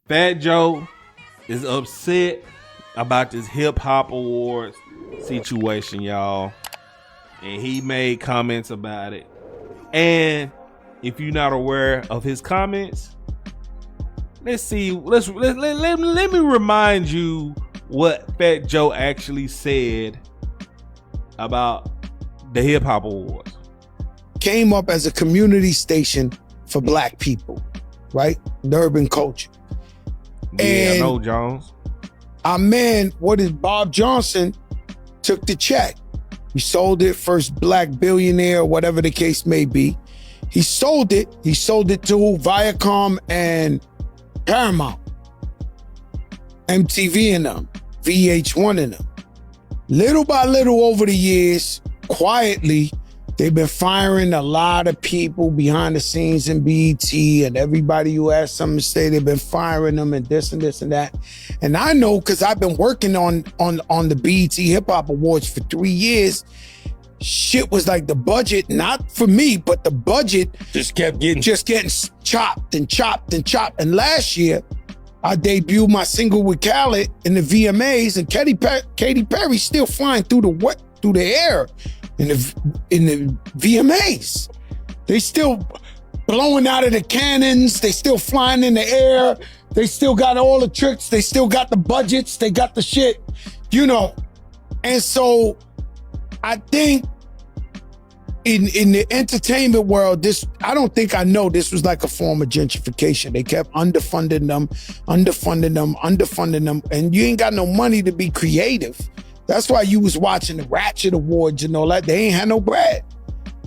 Fat Joe is upset about this hip hop awards situation, y'all. And he made comments about it. And if you're not aware of his comments, let me remind you what Fat Joe actually said about the hip hop awards. Came up as a community station for black people, right? The urban culture. Yeah, and I know, Jones. Our man, what is Bob Johnson, took the check. He sold it, first black billionaire, whatever the case may be. He sold it to Viacom and Paramount, MTV and them, VH1 and them. Little by little over the years, quietly, they've been firing a lot of people behind the scenes in BET, and everybody who has something to say, they've been firing them and this and this and that. And I know because I've been working on the BET Hip Hop Awards for 3 years. Shit was like the budget, not for me, but the budget just getting chopped and chopped and chopped. And last year, I debuted my single with Khaled in the VMAs, and Katy Perry still flying through the air in the VMAs. They still blowing out of the cannons. They still flying in the air. They still got all the tricks. They still got the budgets. They got the shit, you know. And so I think in the entertainment world, I don't think I know this was like a form of gentrification. They kept underfunding them, and you ain't got no money to be creative. That's why you was watching the Ratchet Awards and all that. They ain't had no bread.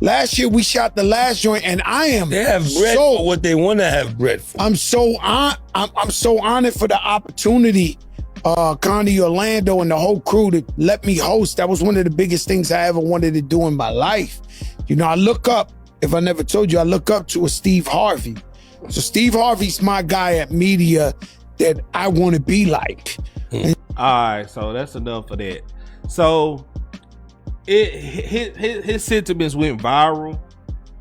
Last year we shot the last joint, and they have bread for what they want to have bread for. I'm so honored for the opportunity, Connie Orlando and the whole crew to let me host. That was one of the biggest things I ever wanted to do in my life. You know, I look up, if I never told you, I look up to a Steve Harvey. So Steve Harvey's my guy at media that I want to be like. All right, so that's enough of that. So his sentiments went viral,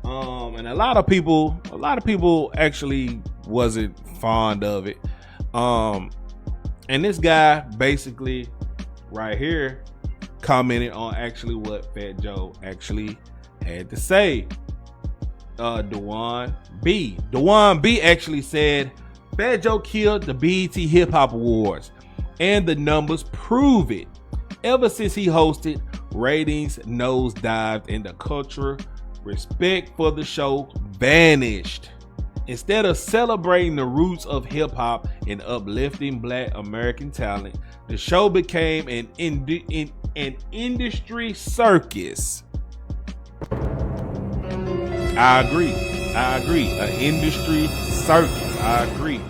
and a lot of people actually wasn't fond of it. And this guy basically right here commented on actually what Fat Joe actually had to say. Dewan B actually said Fat Joe killed the BET Hip Hop Awards, and the numbers prove it. Ever since he hosted, ratings nosedived and the cultural respect for the show vanished. Instead of celebrating the roots of hip hop and uplifting black American talent, the show became an industry circus. I agree. An industry circus. I agree.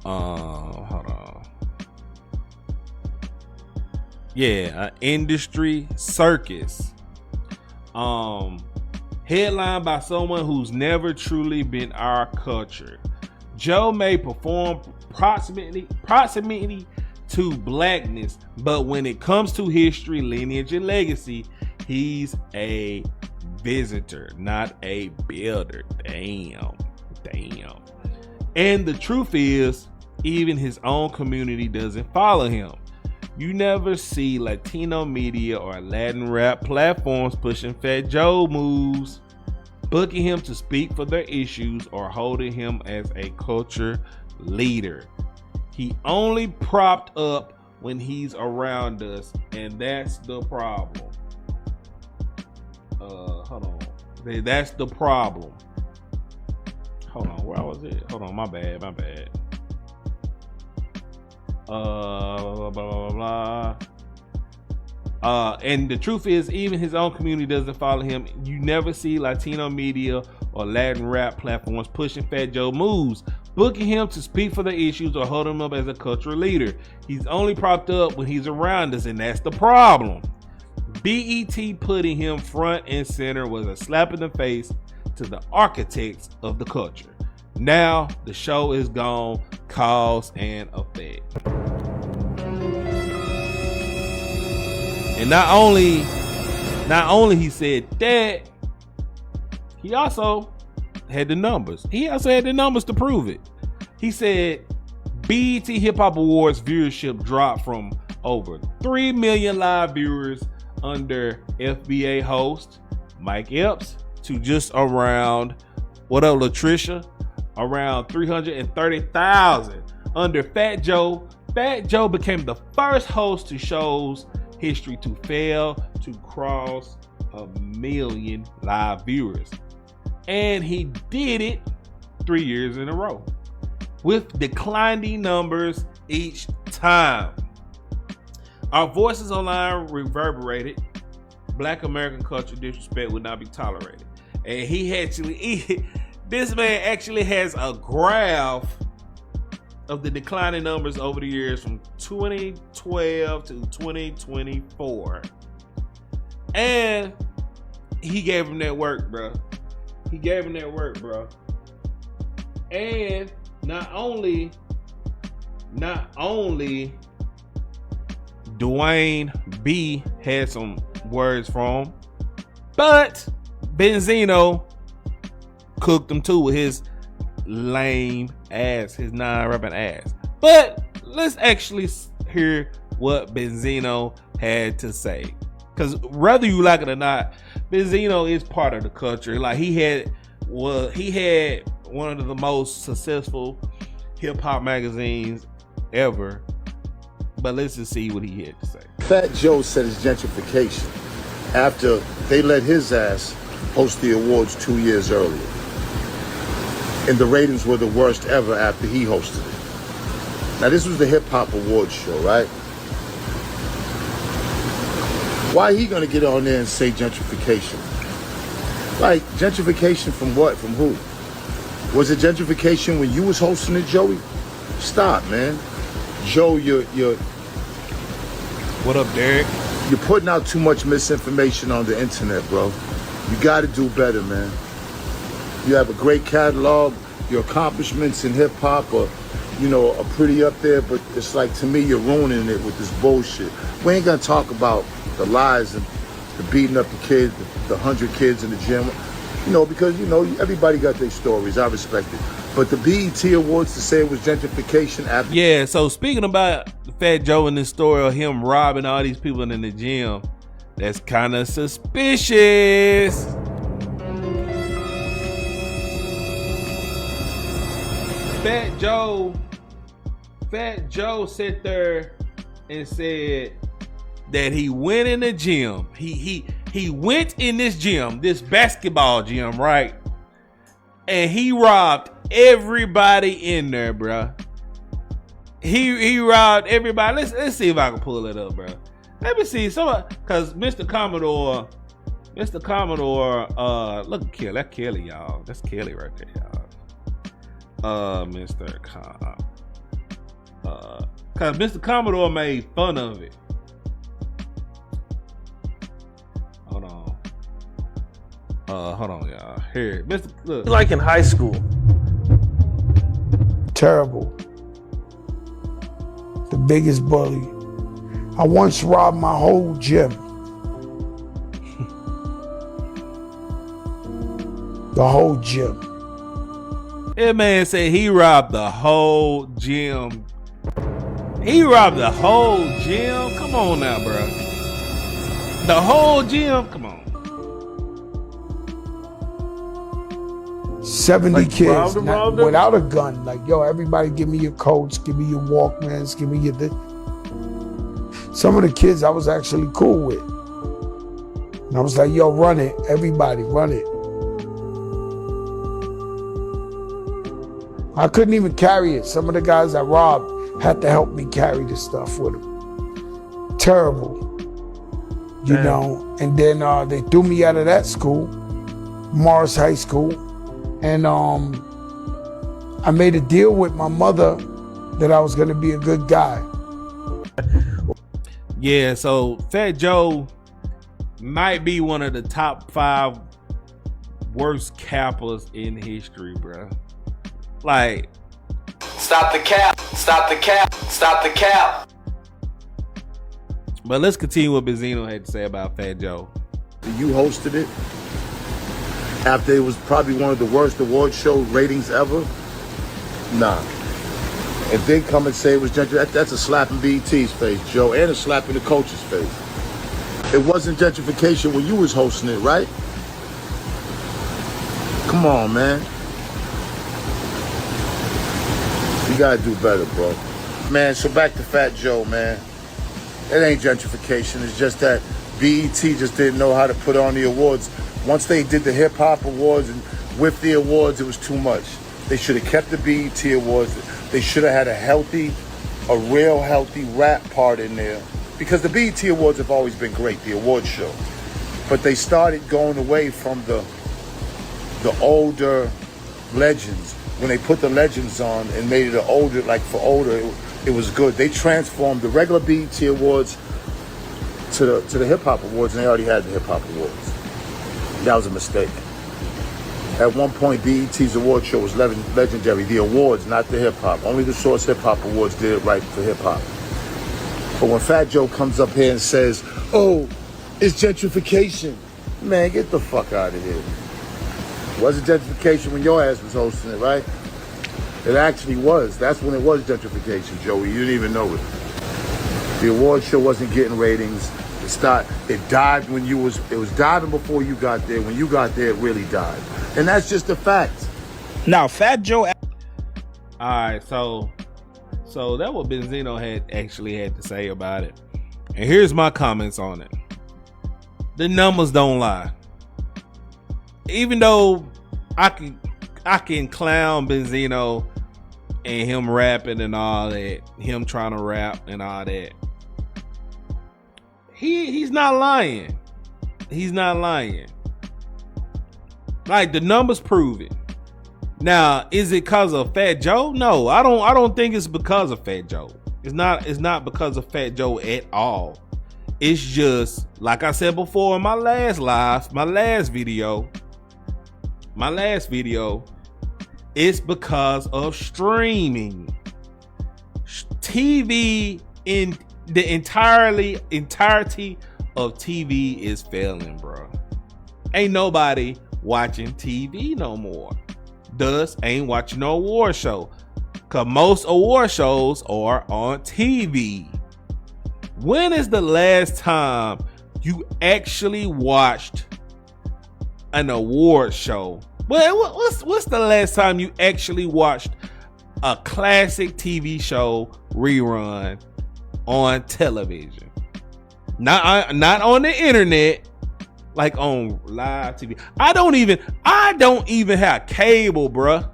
Hold on. Yeah, an industry circus. Headlined by someone who's never truly been our culture. Joe may perform proximity to blackness, but when it comes to history, lineage, and legacy, he's a visitor, not a builder. Damn. And the truth is, even his own community doesn't follow him. You never see Latino media or Latin rap platforms pushing Fat Joe moves, booking him to speak for their issues, or holding him as a culture leader. He only propped up when he's around us, and that's the problem. Hold on. That's the problem. Hold on, where was it? Hold on, my bad. Blah, blah, blah, blah. And the truth is, even his own community doesn't follow him. You never see Latino media or Latin rap platforms pushing Fat Joe moves, booking him to speak for the issues, or holding him up as a cultural leader. He's only propped up when he's around us, and that's the problem. BET putting him front and center was a slap in the face to the architects of the culture. Now the show is gone, cause and effect. And not only he said that, he also had the numbers. He also had the numbers to prove it. He said BET Hip Hop Awards viewership dropped from over 3 million live viewers under FBA host Mike Epps to just around, what up, Latricia? Around 330,000 under Fat Joe. Fat Joe became the first host to show's history to fail to cross 1 million live viewers. And he did it 3 years in a row with declining numbers each time. Our voices online reverberated. Black American culture disrespect would not be tolerated. And this man actually has a graph of the declining numbers over the years from 2012 to 2024. And he gave him that work, bro. He gave him that work, bro. And not only Dwayne B had some words from him, but Benzino cooked him too with his lame ass, his non-rapping ass. But let's actually hear what Benzino had to say, because whether you like it or not, Benzino is part of the culture. Like he had one of the most successful hip hop magazines ever. But let's just see what he had to say. Fat Joe said it's gentrification after they let his ass host the awards 2 years earlier. And the ratings were the worst ever after he hosted it. Now this was the hip hop awards show, right? Why he gonna get on there and say gentrification? Like, gentrification from what? From who? Was it gentrification when you was hosting it, Joey? Stop, man. Joe, you're what up, Derek? You're putting out too much misinformation on the internet, bro. You gotta do better, man. You have a great catalog. Your accomplishments in hip hop are pretty up there, but it's like, to me, you're ruining it with this bullshit. We ain't gonna talk about the lies and the beating up the kids, the 100 kids in the gym, because everybody got their stories. I respect it. But the BET Awards, to say it was gentrification after... Yeah, so speaking about Fat Joe and this story of him robbing all these people in the gym, that's kind of suspicious. Fat Joe sat there and said that he went in the gym. He went in this gym, this basketball gym, right? And he robbed everybody in there, bro. He robbed everybody. Let's see if I can pull it up, bro. Let me see because Mr. Commodore, look at Kelly. That's Kelly, y'all. That's Kelly right there, y'all. Because Mr. Commodore made fun of it. Hold on, y'all. Here, look. Like in high school. Terrible. The biggest bully. I once robbed my whole gym. The whole gym. That man said he robbed the whole gym. He robbed the whole gym? Come on now, bro. The whole gym? Come on. 70 kids without a gun. Like, yo, everybody give me your coats, give me your Walkmans, give me your this. Some of the kids I was actually cool with. And I was like, yo, run it. Everybody, run it. I couldn't even carry it. Some of the guys I robbed had to help me carry the stuff with them. Terrible. You know? And then they threw me out of that school, Morris High School. And I made a deal with my mother that I was gonna be a good guy. Yeah, so Fat Joe might be one of the top 5 worst cappers in history, bro. Like, stop the cap, stop the cap, stop the cap. But let's continue what Benzino had to say about Fat Joe. You hosted it after it was probably one of the worst award show ratings ever. Nah, and then come and say it was gentrification. That's a slap in BET's face, Joe, and a slap in the coach's face. It wasn't gentrification when you was hosting it, right? Come on, man. You gotta do better, bro. Man, so back to Fat Joe, man. It ain't gentrification. It's just that BET just didn't know how to put on the awards. Once they did the hip hop awards and with the awards, it was too much. They should have kept the BET awards. They should have had a real healthy rap part in there. Because the BET awards have always been great, the award show. But they started going away from the older legends. When they put the legends on and made it older, like for older, it was good. They transformed the regular BET awards to the hip hop awards, and they already had the hip hop awards. That was a mistake. At one point, BET's award show was legendary. The awards, not the hip hop. Only the Source Hip Hop Awards did it right for hip hop. But when Fat Joe comes up here and says, "Oh, it's gentrification," man, get the fuck out of here. It wasn't gentrification when your ass was hosting it, right? It actually was. That's when it was gentrification, Joey. You didn't even know it. The award show wasn't getting ratings. It died when it was diving before you got there. When you got there, it really died. And that's just a fact. Now, Fat Joe. All right, so that what Benzino had to say about it. And here's my comments on it. The numbers don't lie. Even though I can clown Benzino and him rapping and all that, him trying to rap and all that, he's not lying. He's not lying. Like, the numbers prove it. Now, is it because of Fat Joe? No, I don't think it's because of Fat Joe. It's not because of Fat Joe at all. It's just, like I said before in my last video, it's because of streaming. TV in the entirety of TV is failing, bro. Ain't nobody watching TV no more. Thus, ain't watching no award show. Cause most award shows are on TV. When is the last time you actually watched an award show? Well, what's the last time you actually watched a classic TV show rerun on television? Not on the internet, like on live TV. I don't even have cable, bruh.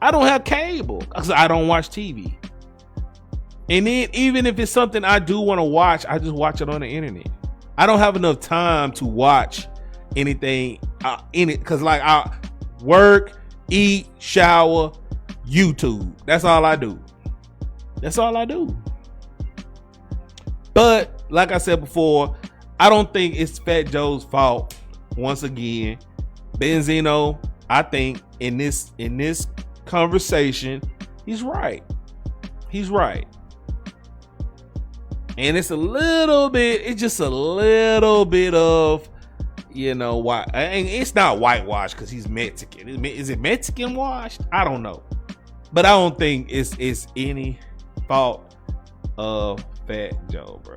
I don't have cable because I don't watch TV. And then even if it's something I do want to watch, I just watch it on the internet. I don't have enough time to watch anything in it because, like, I work, eat, shower, YouTube. That's all I do. But like I said before, I don't think it's Fat Joe's fault. Once again, Benzino, I think in this conversation, he's right. And it's just a little bit of, why? And it's not whitewash because he's Mexican. Is it Mexican washed? I don't know. But I don't think it's any fault of Fat Joe, bro.